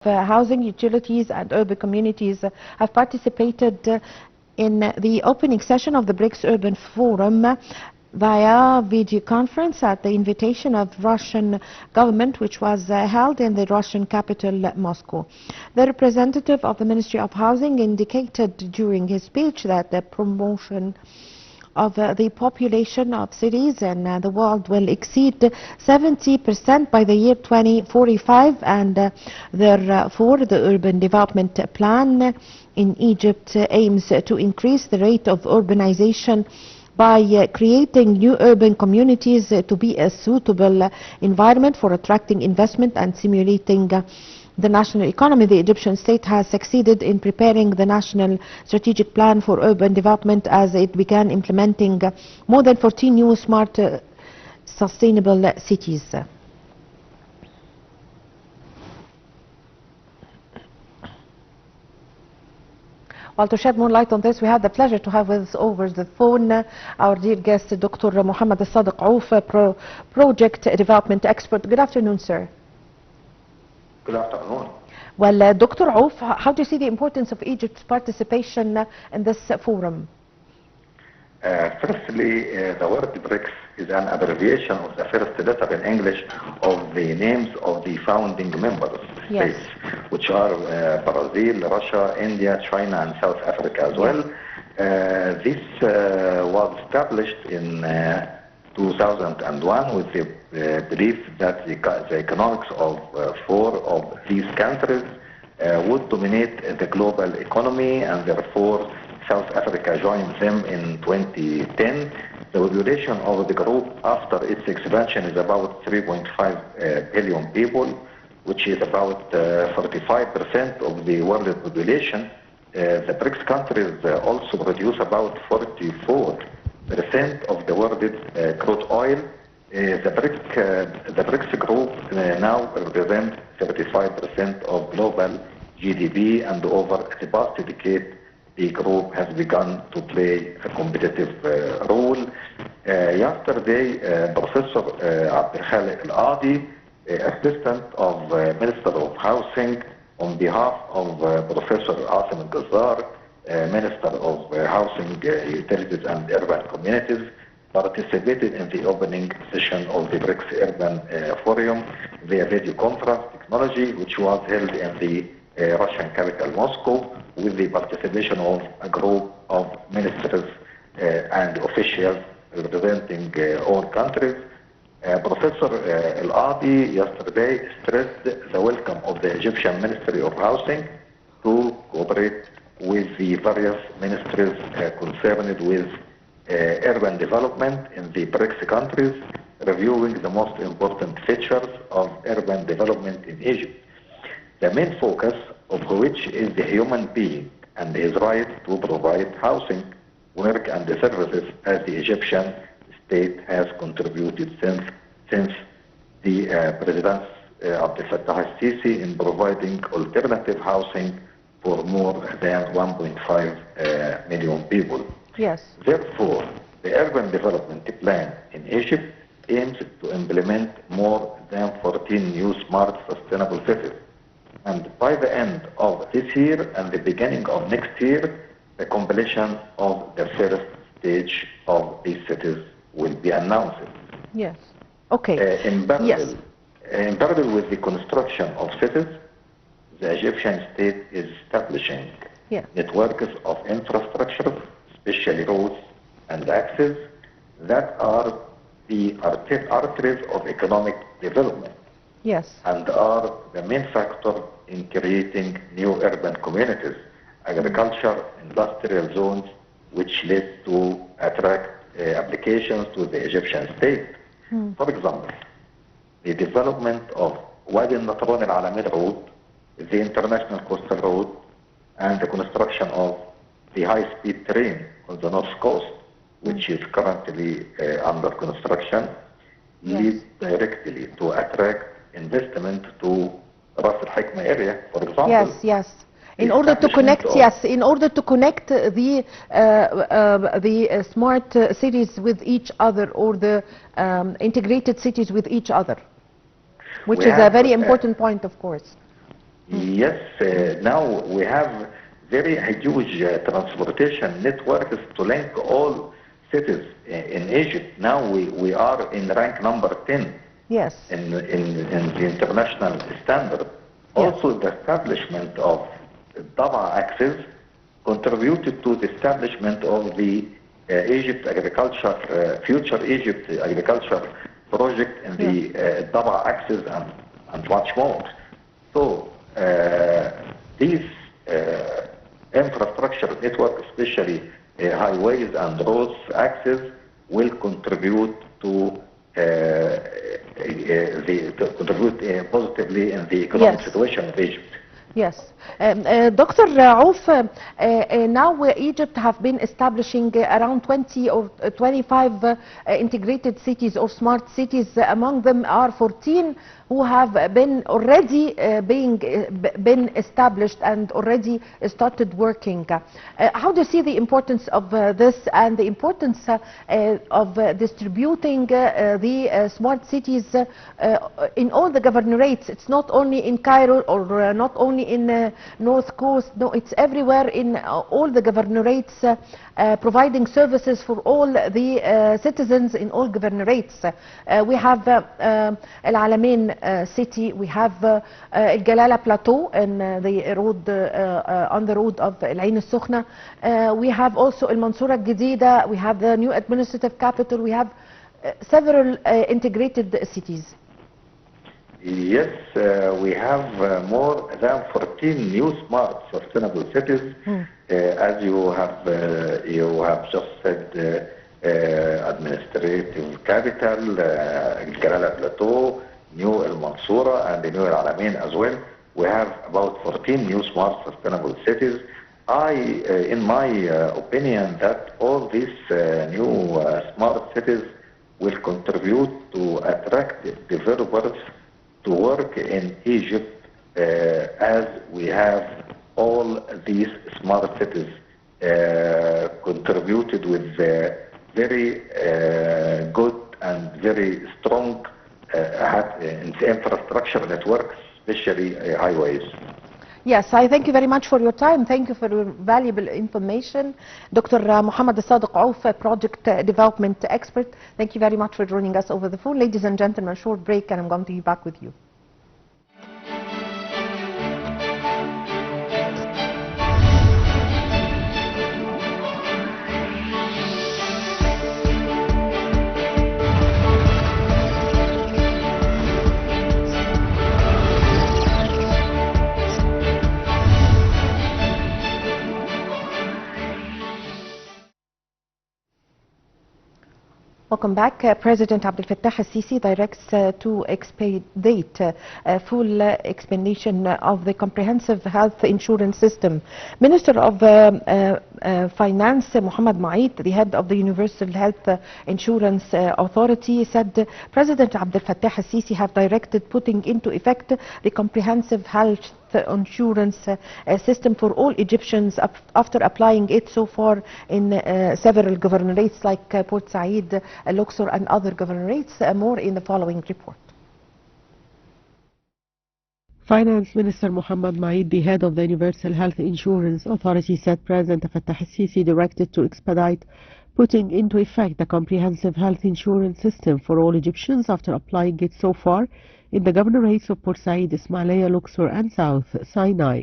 Housing, utilities and urban communities have participated in the opening session of the BRICS Urban Forum via video conference at the invitation of Russian government, which was held in the Russian capital Moscow. The representative of the Ministry of Housing indicated during his speech that the promotion of the population of cities in the world will exceed 70% by the year 2045, and therefore the urban development plan in Egypt aims to increase the rate of urbanization by creating new urban communities to be a suitable environment for attracting investment and stimulating the national economy. The Egyptian state has succeeded in preparing the national strategic plan for urban development as it began implementing more than 14 new smart sustainable cities. Well, to shed more light on this, we have the pleasure to have with us over the phone our dear guest, Dr. Mohammed Sadiq Auf, project development expert. Good afternoon, sir. Good afternoon. Well, Dr. Auf, how do you see the importance of Egypt's participation in this forum? Firstly, the word BRICS is an abbreviation of the first letter in English of the names of the founding members states, which are Brazil, Russia, India, China, and South Africa as well. This was established in 2001 with the belief that the economics of four of these countries would dominate the global economy, and therefore South Africa joined them in 2010. The population of the group after its expansion is about 3.5 billion people, which is about 45% of the world population. The BRICS countries also produce about 44% of the world's crude oil. The BRICS group now represents 35% of global GDP, and over the past decade the group has begun to play a competitive role. Yesterday, Professor Abdel Al-Adi, Assistant of Minister of Housing, on behalf of Professor Asim Al-Gazzar, Minister of Housing, Utilities and Urban Communities, participated in the opening session of the BRICS Urban Forum via video conference technology, which was held in the Russian capital Moscow, with the participation of a group of ministers and officials representing all countries. Professor Al-Adi yesterday stressed the welcome of the Egyptian Ministry of Housing to cooperate with the various ministries concerned with urban development in the BRICS countries, reviewing the most important features of urban development in Egypt, the main focus of which is the human being and his right to provide housing, work and services, as the Egyptian state has contributed since the President Abdel Fattah al-Sisi in providing alternative housing for more than 1.5 million people. Yes. Therefore, the urban development plan in Egypt aims to implement more than 14 new smart sustainable cities. And by the end of this year and the beginning of next year, the completion of the first stage of these cities will be announced. Yes. Okay. In parallel with the construction of cities, the Egyptian state is establishing networks of infrastructure, especially roads and access, that are the arteries of economic development. Yes. And are the main factor in creating new urban communities, agriculture, industrial zones, which lead to attract applications to the Egyptian state. For example, the development of Wadi al-Natron al-Alamein road, the international coastal road, and the construction of the high-speed train on the north coast, which is currently under construction, lead directly to attract investment to Ras al-Hikma area, for example. Yes, yes. In order to connect, the smart cities with each other, or the integrated cities with each other, which is a very important point, of course. Yes, now we have very huge transportation networks to link all cities in Egypt. Now we are in rank number 10 Yes. in the international standard. Yes. Also, the establishment of Daba axis contributed to the establishment of the Egypt agriculture, future Egypt agriculture project in the Daba axis and much more. So these infrastructure network, especially highways and roads access, will contribute to contribute positively in the economic situation of Egypt. Yes. Dr. Raouf, now Egypt have been establishing around 20 or 25 integrated cities or smart cities. Among them are 14 who have been already been established and already started working. How do you see the importance of this and the importance of distributing the smart cities in all the governorates? It's not only in Cairo or not only in North Coast, no, it's everywhere in all the governorates, providing services for all the citizens in all governorates. We have Al Alamein city, we have Al Jalala plateau and the road on the road of Al Ain Al Sukhna. We have also Al Mansoura Al Jadida, we have the new administrative capital, we have several integrated cities. Yes, we have more than 14 new smart sustainable cities. As you have just said, administrative capital, Al Jalala plateau, new Al Mansoura and the new Al Alamein as well. We have about 14 new smart sustainable cities. In my opinion, that all these new smart cities will contribute to attract developers to work in Egypt, as we have all these smart cities contributed with very good and very strong infrastructure networks, especially highways. Yes, I thank you very much for your time. Thank you for your valuable information. Dr. Mohammed Sadiq Auf, Project Development Expert. Thank you very much for joining us over the phone. Ladies and gentlemen, short break and I'm going to be back with you. Welcome back. President Abdel Fattah al-Sisi directs to expedite full explanation of the comprehensive health insurance system. Minister of Finance Mohammed Maid, the head of the Universal Health Insurance Authority, said President Abdel Fattah al-Sisi have directed putting into effect the comprehensive health insurance system for all Egyptians after applying it so far in several governorates like Port Said, Luxor and other governorates. More in the following report. Finance Minister Mohammed Maid, the head of the Universal Health Insurance Authority, said President Fattah al-Sisi directed to expedite putting into effect the comprehensive health insurance system for all Egyptians after applying it so far in the governorates of Port Said, Ismailia, Luxor and South Sinai.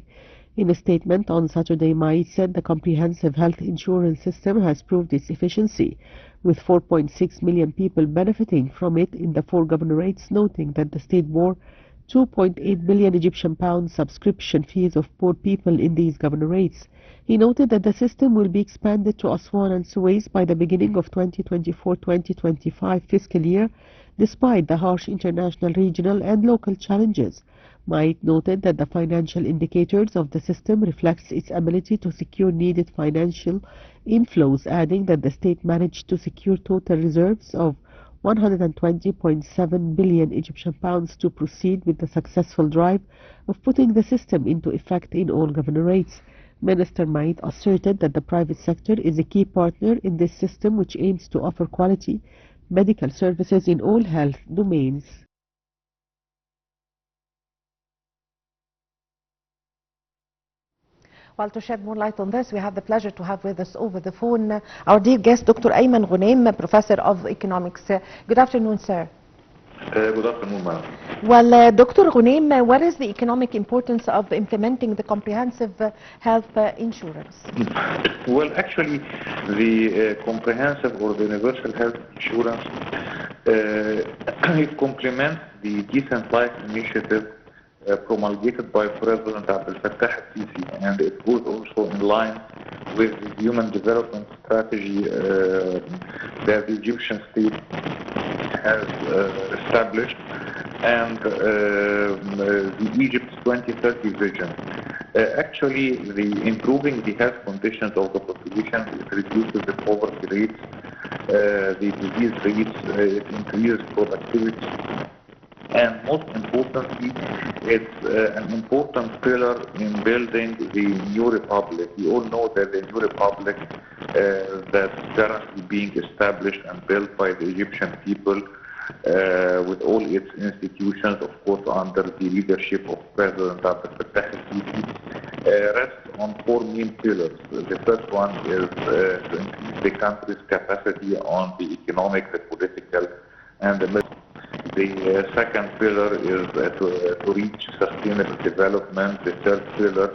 In a statement on Saturday, Maid said the comprehensive health insurance system has proved its efficiency, with 4.6 million people benefiting from it in the 4 governorates, noting that the state bore 2.8 billion Egyptian pounds subscription fees of poor people in these governorates. He noted that the system will be expanded to Aswan and Suez by the beginning of 2024-2025 fiscal year, despite the harsh international, regional and local challenges. Maid noted that the financial indicators of the system reflects its ability to secure needed financial inflows, adding that the state managed to secure total reserves of 120.7 billion Egyptian pounds to proceed with the successful drive of putting the system into effect in all governorates. Minister Maid asserted that the private sector is a key partner in this system, which aims to offer quality medical services in all health domains. Well, to shed more light on this, we have the pleasure to have with us over the phone our dear guest, Dr. Ayman Ghoneim, Professor of Economics. Good afternoon, sir. Good afternoon, ma'am. Well, Dr. Ghoneim, what is the economic importance of implementing the comprehensive health insurance? Well, actually, the comprehensive or the universal health insurance it complements the Decent Life initiative promulgated by President Abdel Fattah al-Sisi, and it goes also in line with the human development strategy that the Egyptian state has established, and the Egypt's 2030 vision. Actually, the improving the health conditions of the population, it reduces the poverty rates, the disease rates, it increases productivity, and most importantly, it's an important pillar in building the new republic. We all know that the new republic that's currently being established and built by the Egyptian people with all its institutions, of course, under the leadership of President Abdel Fattah al-Sisi, rests on four main pillars. The first one is to increase the country's capacity on the economic, the political, and the military. The second pillar is to reach sustainable development. The third pillar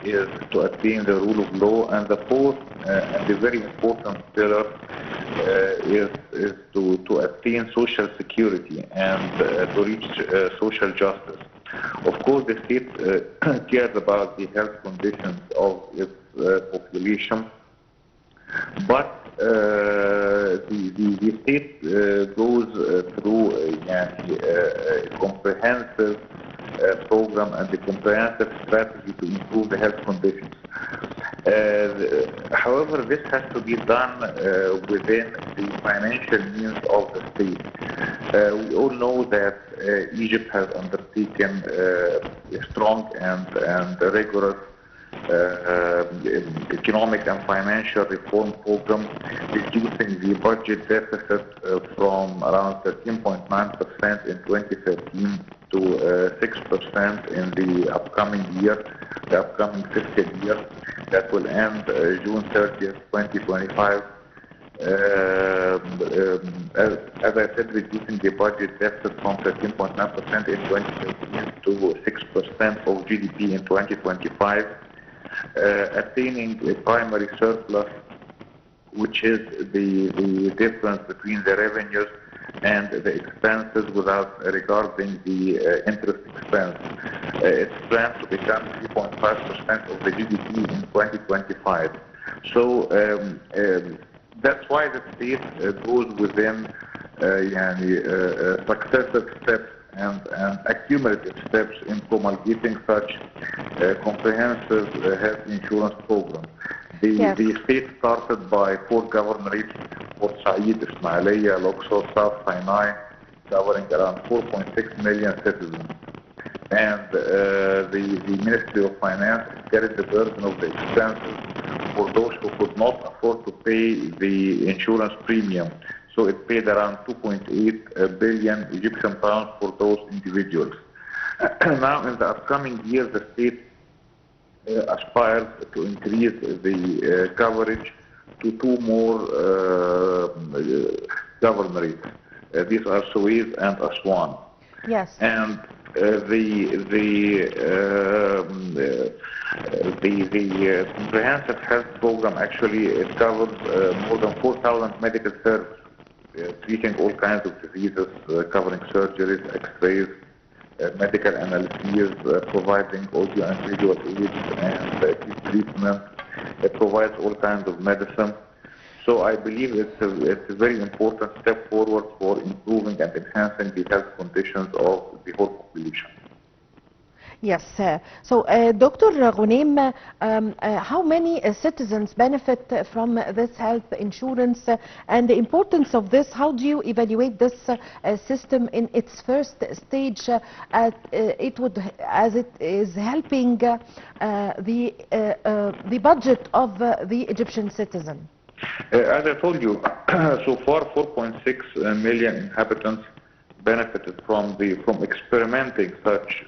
is to attain the rule of law. And the fourth and the very important pillar is to attain social security and to reach social justice. Of course, the state cares about the health conditions of its population, but the state goes through a comprehensive program and a comprehensive strategy to improve the health conditions. However, this has to be done within the financial means of the state. We all know that Egypt has undertaken a strong and rigorous economic and financial reform program, reducing the budget deficit from around 13.9% in 2013 to 6% in the upcoming year, the upcoming fiscal year that will end June 30th, 2025. As I said, reducing the budget deficit from 13.9% in 2013 to 6% of GDP in 2025. Attaining a primary surplus, which is the difference between the revenues and the expenses without regarding the interest expense. It's planned to become 3.5% of the GDP in 2025. So that's why the state goes within successive steps and accumulative steps in promulgating such comprehensive health insurance program. The state started by 4 governorates: Port Said, Ismailia, Luxor, South Sinai, covering around 4.6 million citizens. And the Ministry of Finance carried the burden of the expenses for those who could not afford to pay the insurance premium. So it paid around 2.8 billion Egyptian pounds for those individuals. Now, in the upcoming years, the state aspires to increase the coverage to 2 more governorates. These are Suez and Aswan. Yes. And the comprehensive health program actually it covers more than 4,000 medical services, treating all kinds of diseases, covering surgeries, x-rays, medical analyses, providing audio and visual aids and acute treatment. It provides all kinds of medicine. So I believe it's a very important step forward for improving and enhancing the health conditions of the whole population. Yes. So, Dr. Ghoneim, how many citizens benefit from this health insurance and the importance of this? How do you evaluate this system in its first stage as it is helping the budget of the Egyptian citizen? As I told you, so far 4.6 million inhabitants benefited from experimenting such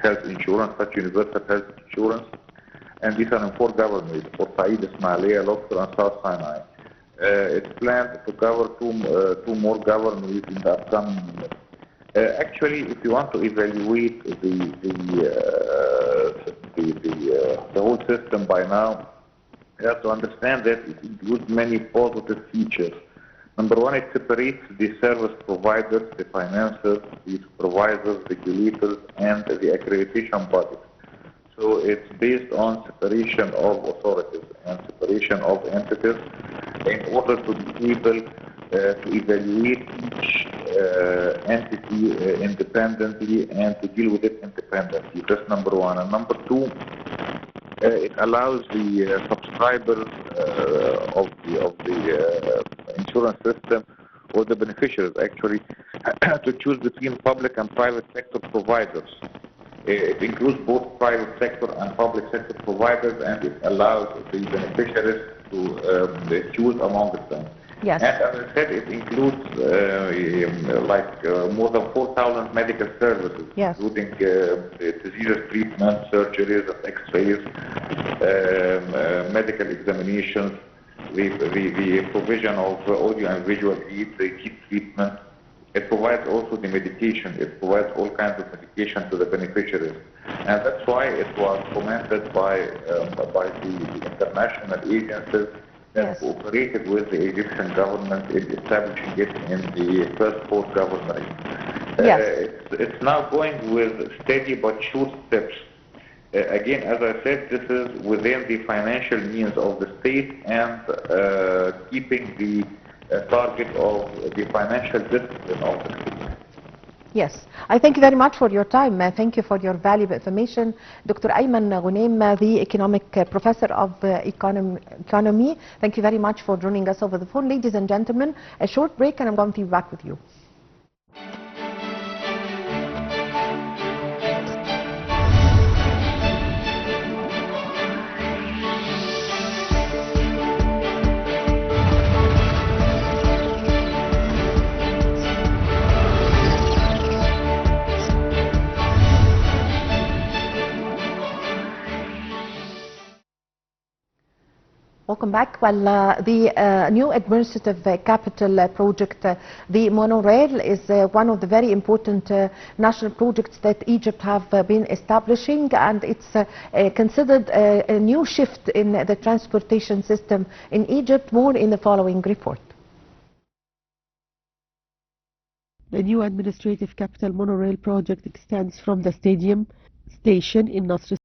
health insurance, such universal health insurance. and these are in 4 governorates: Port Said, Ismailia, Luxor, and South Sinai. It's planned to cover two more governorates in the upcoming years. Actually, if you want to evaluate the whole system by now, you have to understand that it includes many positive features. Number one, it separates the service providers, the financiers, the supervisors, regulators, and the accreditation bodies. So it's based on separation of authorities and separation of entities in order to be able to evaluate each entity independently and to deal with it independently. That's number one. And number two, it allows the subscribers of the insurance system, or the beneficiaries actually, to choose between public and private sector providers. It includes both private sector and public sector providers, and it allows the beneficiaries to choose among them. Yes. And as I said, it includes more than 4,000 medical services, yes, including disease treatment, surgeries, X-rays, medical examinations, the provision of audio and visual aids, the heat treatment. It provides also the medication. It provides all kinds of medication to the beneficiaries, and that's why it was commented by the international agencies that yes, cooperated with the Egyptian government in establishing it in the first 4 governorates. Yes. It's now going with steady but sure steps. Again, as I said, this is within the financial means of the state and keeping the target of the financial discipline of the state. Yes, I thank you very much for your time. Thank you for your valuable information. Dr. Ayman Ghoneim, the economic professor of economy. Thank you very much for joining us over the phone. Ladies and gentlemen, a short break and I'm going to be back with you. Welcome back. Well, the new administrative capital project, the monorail, is one of the very important national projects that Egypt have been establishing, and it's considered a new shift in the transportation system in Egypt. More in the following report. The new administrative capital monorail project extends from the stadium station in Nasr